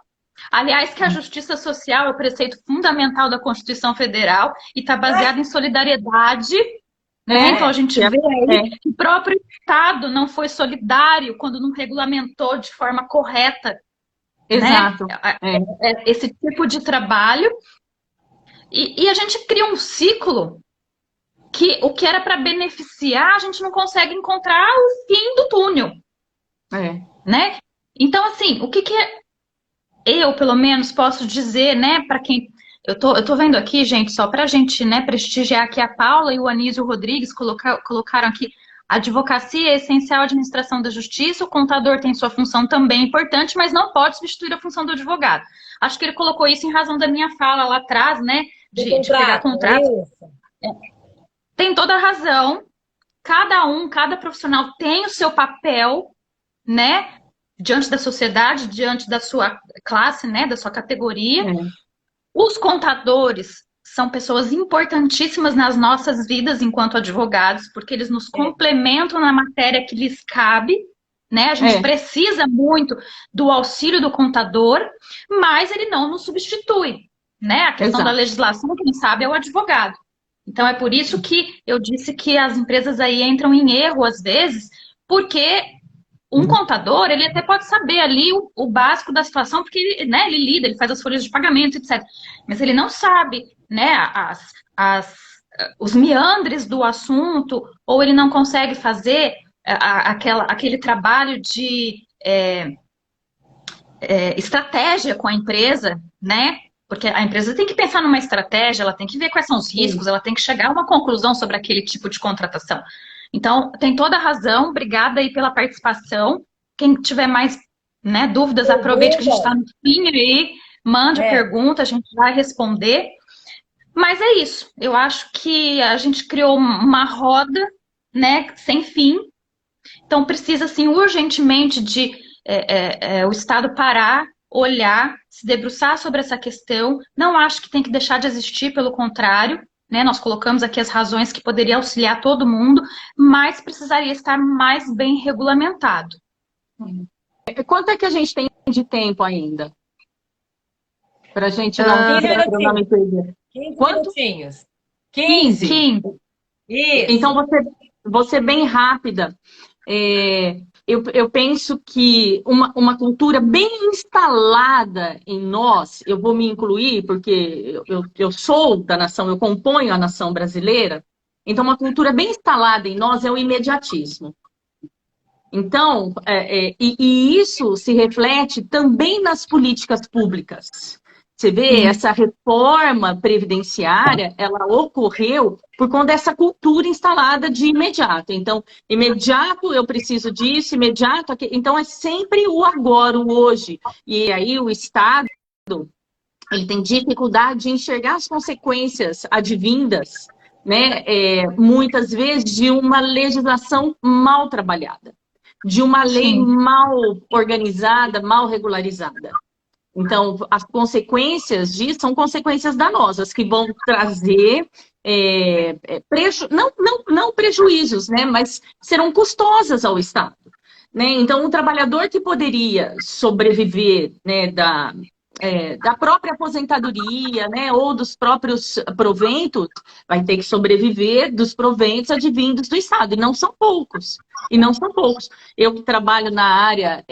Aliás, que a justiça social é o preceito fundamental da Constituição Federal e está baseado em solidariedade. Né? Então, a gente vê aí que o próprio Estado não foi solidário quando não regulamentou de forma correta. Exato. Né? Esse tipo de trabalho. E a gente cria um ciclo que o que era para beneficiar, a gente não consegue encontrar o fim do túnel. Né? Então, assim, o que eu, pelo menos, posso dizer, né, para quem... Eu tô vendo aqui, gente, só para a gente, né, prestigiar aqui a Paula e o Anísio Rodrigues colocaram aqui: a advocacia é essencial à administração da justiça, o contador tem sua função também importante, mas não pode substituir a função do advogado. Acho que ele colocou isso em razão da minha fala lá atrás, né, de pegar contrato. Tem toda a razão. Cada profissional tem o seu papel, né, diante da sociedade, diante da sua classe, né, da sua categoria. Os contadores são pessoas importantíssimas nas nossas vidas enquanto advogados, porque eles nos complementam na matéria que lhes cabe, né? A gente precisa muito do auxílio do contador, mas ele não nos substitui, né? A questão da legislação, quem sabe, é o advogado. Então, é por isso que eu disse que as empresas aí entram em erro, às vezes, porque um contador, ele até pode saber ali o básico da situação, porque ele, né, ele lida, ele faz as folhas de pagamento, etc. Mas ele não sabe, né, os meandres do assunto, ou ele não consegue fazer aquele trabalho de estratégia com a empresa, né? Porque a empresa tem que pensar numa estratégia, ela tem que ver quais são os riscos, ela tem que chegar a uma conclusão sobre aquele tipo de contratação. Então, tem toda a razão. Obrigada aí pela participação. Quem tiver mais, né, dúvidas, aproveite que a gente está no fim aí, mande a pergunta, a gente vai responder. Mas é isso. Eu acho que a gente criou uma roda, né, sem fim. Então, precisa, assim, urgentemente de o Estado parar, olhar, se debruçar sobre essa questão. Não acho que tem que deixar de existir, pelo contrário. Né, nós colocamos aqui as razões que poderiam auxiliar todo mundo, mas precisaria estar mais bem regulamentado. Quanto é que a gente tem de tempo ainda? Para a gente não me perder. 15 minutinhos. 15. Isso. Então, vou ser bem rápida. Eu penso que uma cultura bem instalada em nós, eu vou me incluir, porque eu sou da nação, eu componho a nação brasileira, então uma cultura bem instalada em nós é o imediatismo. Então, e isso se reflete também nas políticas públicas. Você vê, essa reforma previdenciária, ela ocorreu por conta dessa cultura instalada de imediato. Então, imediato eu preciso disso, imediato aquilo. Então, é sempre o agora, o hoje. E aí o Estado, ele tem dificuldade de enxergar as consequências advindas, né, muitas vezes, de uma legislação mal trabalhada, de uma lei mal organizada, mal regularizada. Então, as consequências disso são consequências danosas, que vão trazer, não prejuízos, né, mas serão custosas ao Estado. né? Então, um trabalhador que poderia sobreviver, né, da própria aposentadoria, né, ou dos próprios proventos, vai ter que sobreviver dos proventos advindos do Estado, e não são poucos. E não são poucos. Eu que trabalho na área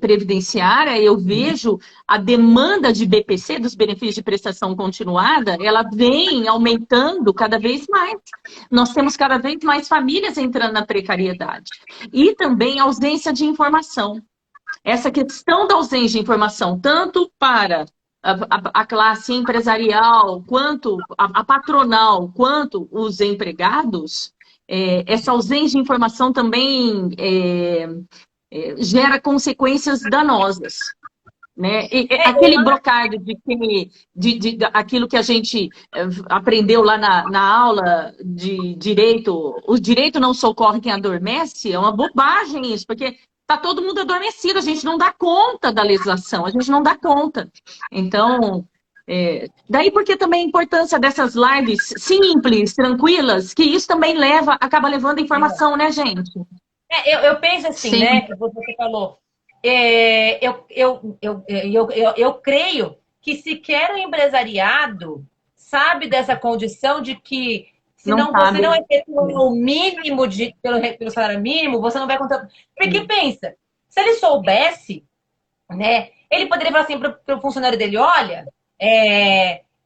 previdenciária, eu vejo a demanda de BPC, dos benefícios de prestação continuada, ela vem aumentando cada vez mais. Nós temos cada vez mais famílias entrando na precariedade. E também a ausência de informação. Essa questão da ausência de informação, tanto para a classe empresarial, quanto a patronal, quanto os empregados, essa ausência de informação também gera consequências danosas. Né? Aquele brocado aquilo que a gente aprendeu lá na aula de direito, o direito não socorre quem adormece, é uma bobagem isso, porque está todo mundo adormecido, a gente não dá conta da legislação, a gente não dá conta. Então, daí porque também a importância dessas lives simples, tranquilas, que isso também acaba levando informação, né, gente? Eu penso assim, sim, né, que você falou, eu creio que sequer o empresariado sabe dessa condição de que se não, você não efetua o mínimo pelo salário mínimo, você não vai contar. Porque pensa, se ele soubesse, né, ele poderia falar assim para o funcionário dele, olha,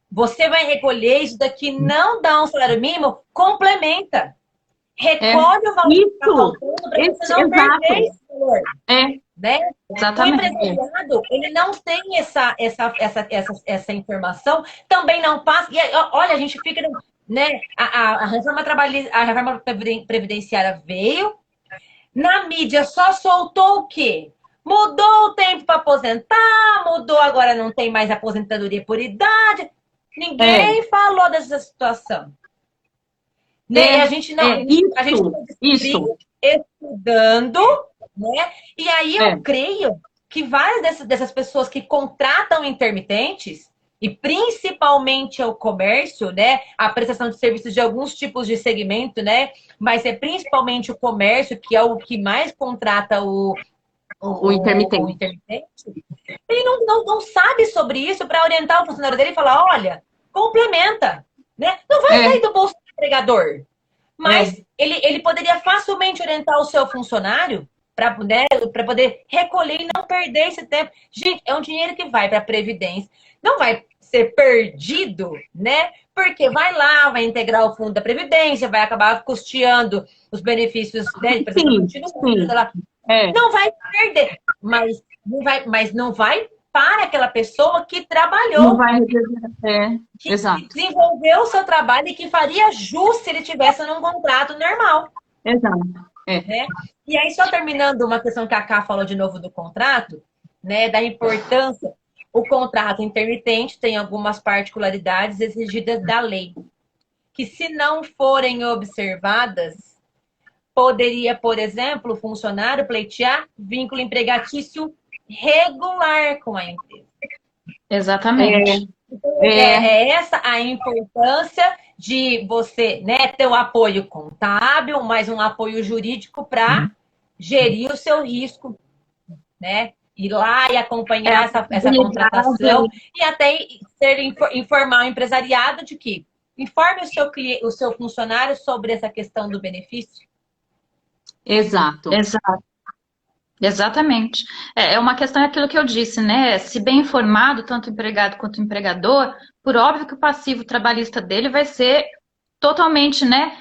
você vai recolher isso daqui, não dá um salário mínimo, complementa. Recolhe o valor que está faltando para você não perder esse valor. Né? Exatamente. O empresariado, ele não tem essa informação, também não passa. E, olha, a gente fica... Né? A reforma previdenciária veio, na mídia só soltou o quê? Mudou o tempo para aposentar, mudou, agora não tem mais aposentadoria por idade. Ninguém falou dessa situação. Né? A gente não isso. Estudando, né? E aí eu creio que várias dessas pessoas que contratam intermitentes, e principalmente o comércio, né? A prestação de serviços de alguns tipos de segmento, né? Mas é principalmente o comércio, que é o que mais contrata o intermitente. Ele não sabe sobre isso para orientar o funcionário dele e falar, olha, complementa, né? Não vai sair do bolso do empregador. Mas ele poderia facilmente orientar o seu funcionário para poder recolher e não perder esse tempo. Gente, é um dinheiro que vai para a Previdência. Não vai ser perdido, né? Porque vai lá, vai integrar o fundo da Previdência, vai acabar custeando os benefícios, né? Não vai perder, mas não vai para aquela pessoa que trabalhou. Não vai que desenvolveu o seu trabalho e que faria jus se ele tivesse num contrato normal. Exato. Né? E aí, só terminando uma questão que a Ká falou de novo do contrato, né? Da importância. O contrato intermitente tem algumas particularidades exigidas da lei, que se não forem observadas, poderia, por exemplo, o funcionário pleitear vínculo empregatício regular com a empresa. Exatamente. Essa a importância de você, né, ter um apoio contábil, mas um apoio jurídico para gerir o seu risco, né? Ir lá e acompanhar essa contratação e até informar o empresariado de que informe o seu funcionário sobre essa questão do benefício. Exato. Exatamente. É uma questão, é aquilo que eu disse, né? Se bem informado, tanto o empregado quanto o empregador, por óbvio que o passivo trabalhista dele vai ser totalmente, né,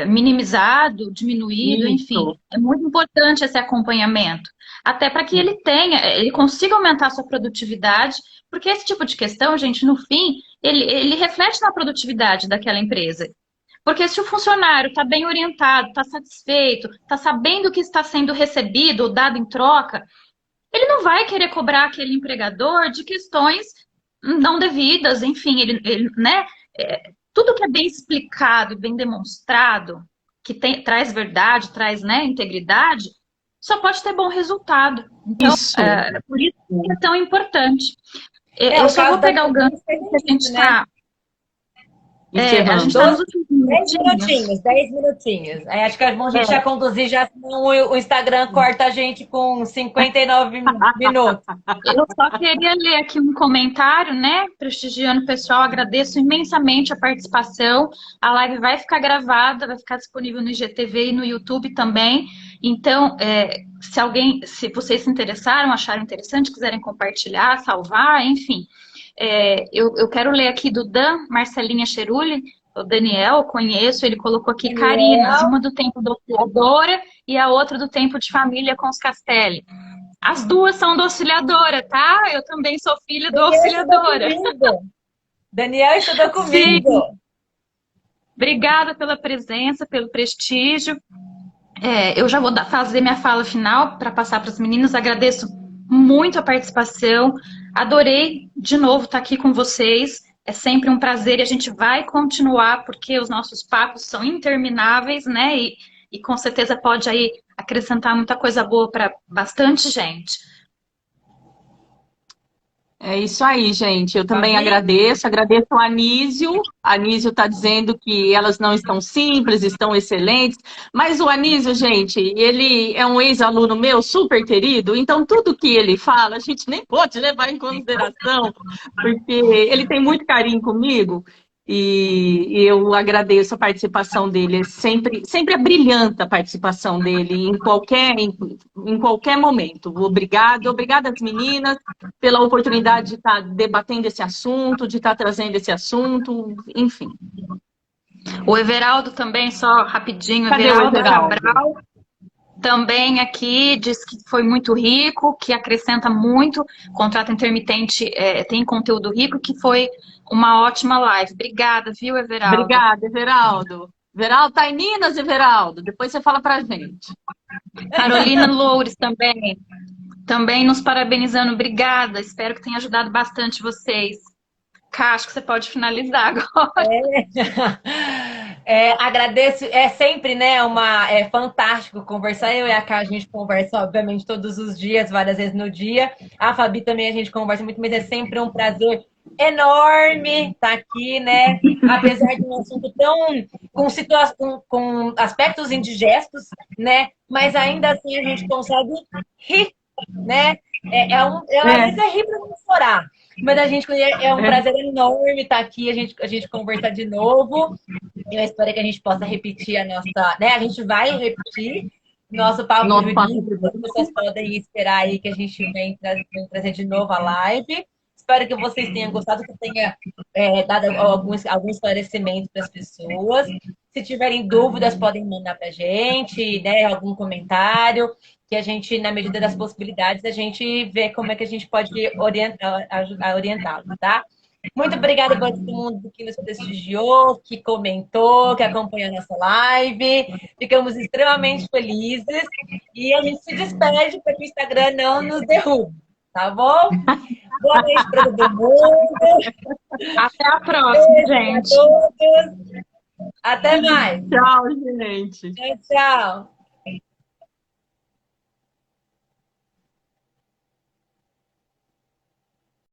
minimizado, diminuído, enfim. É muito importante esse acompanhamento. Até para que ele consiga aumentar a sua produtividade, porque esse tipo de questão, gente, no fim, ele reflete na produtividade daquela empresa. Porque se o funcionário está bem orientado, está satisfeito, está sabendo o que está sendo recebido ou dado em troca, ele não vai querer cobrar aquele empregador de questões não devidas, enfim, né? Tudo que é bem explicado, bem demonstrado, que traz verdade, traz, né, integridade, só pode ter bom resultado. Então, por isso que é tão importante. Eu só vou pegar o gancho que a gente está... A gente está nos 10 minutinhos, 10 minutinhos. Aí acho que é bom a gente já conduzir, já senão o Instagram corta a gente com 59 minutos. Eu só queria ler aqui um comentário, né? Prestigiando o pessoal, agradeço imensamente a participação. A live vai ficar gravada, vai ficar disponível no IGTV e no YouTube também. Então, se vocês se interessaram, acharam interessante, quiserem compartilhar, salvar, enfim. Eu quero ler aqui do Dan Marcelinha Cheruli, o Daniel, eu conheço, ele colocou aqui Carinas, uma do tempo do Auxiliadora e a outra do tempo de família com os Castelli. As duas são do Auxiliadora, tá? Eu também sou filha do Auxiliadora. Daniel estudou comigo. Sim. Obrigada pela presença, pelo prestígio. Eu já vou fazer minha fala final para passar para os meninos. Agradeço muito a participação. Adorei, de novo, estar aqui com vocês. É sempre um prazer e a gente vai continuar, porque os nossos papos são intermináveis, né? E com certeza pode aí acrescentar muita coisa boa para bastante gente. É isso aí, gente. Eu também agradeço o Anísio. Anísio está dizendo que elas não estão simples, estão excelentes. Mas o Anísio, gente, ele é um ex-aluno meu, super querido. Então, tudo que ele fala, a gente nem pode levar em consideração, porque ele tem muito carinho comigo. E eu agradeço a participação dele. Sempre é brilhante a participação dele em qualquer momento. Obrigada às meninas pela oportunidade de estar debatendo esse assunto, de estar trazendo esse assunto, enfim. O Everaldo também, só rapidinho, Cadê Everaldo o Everaldo? Cabral também aqui diz que foi muito rico, que acrescenta muito. Contrato intermitente tem conteúdo rico, que foi uma ótima live. Obrigada, viu, Everaldo? Obrigada, Everaldo. Everaldo, tá em Minas, Everaldo? Depois você fala pra gente. Carolina Loures também nos parabenizando. Obrigada, espero que tenha ajudado bastante vocês. Cá, acho que você pode finalizar agora. Agradeço, sempre, né, é fantástico conversar. Eu e a Cá, a gente conversa, obviamente, todos os dias, várias vezes no dia. A Fabi também a gente conversa muito, mas é sempre um prazer enorme estar aqui, né? Apesar de um assunto com aspectos indigestos, né? Mas ainda assim a gente consegue rir, né? Às vezes é rir para não chorar. Mas é um prazer enorme estar aqui, a gente conversar de novo. Eu espero que a gente possa repetir a nossa, né? A gente vai repetir nosso papo jurídico. Vocês podem esperar aí que a gente vem trazer de novo a live. Espero que vocês tenham gostado, que tenha dado algum esclarecimento para as pessoas. Se tiverem dúvidas, podem mandar para a gente, né? Algum comentário, que a gente, na medida das possibilidades, a gente vê como é que a gente pode orientá-los, tá? Muito obrigada para todo mundo que nos prestigiou, que comentou, que acompanhou a nossa live. Ficamos extremamente felizes. E a gente se despede para que o Instagram não nos derrube, tá bom? Boa noite para todo mundo. Até a próxima, gente. Até mais. Tchau, gente. Tchau.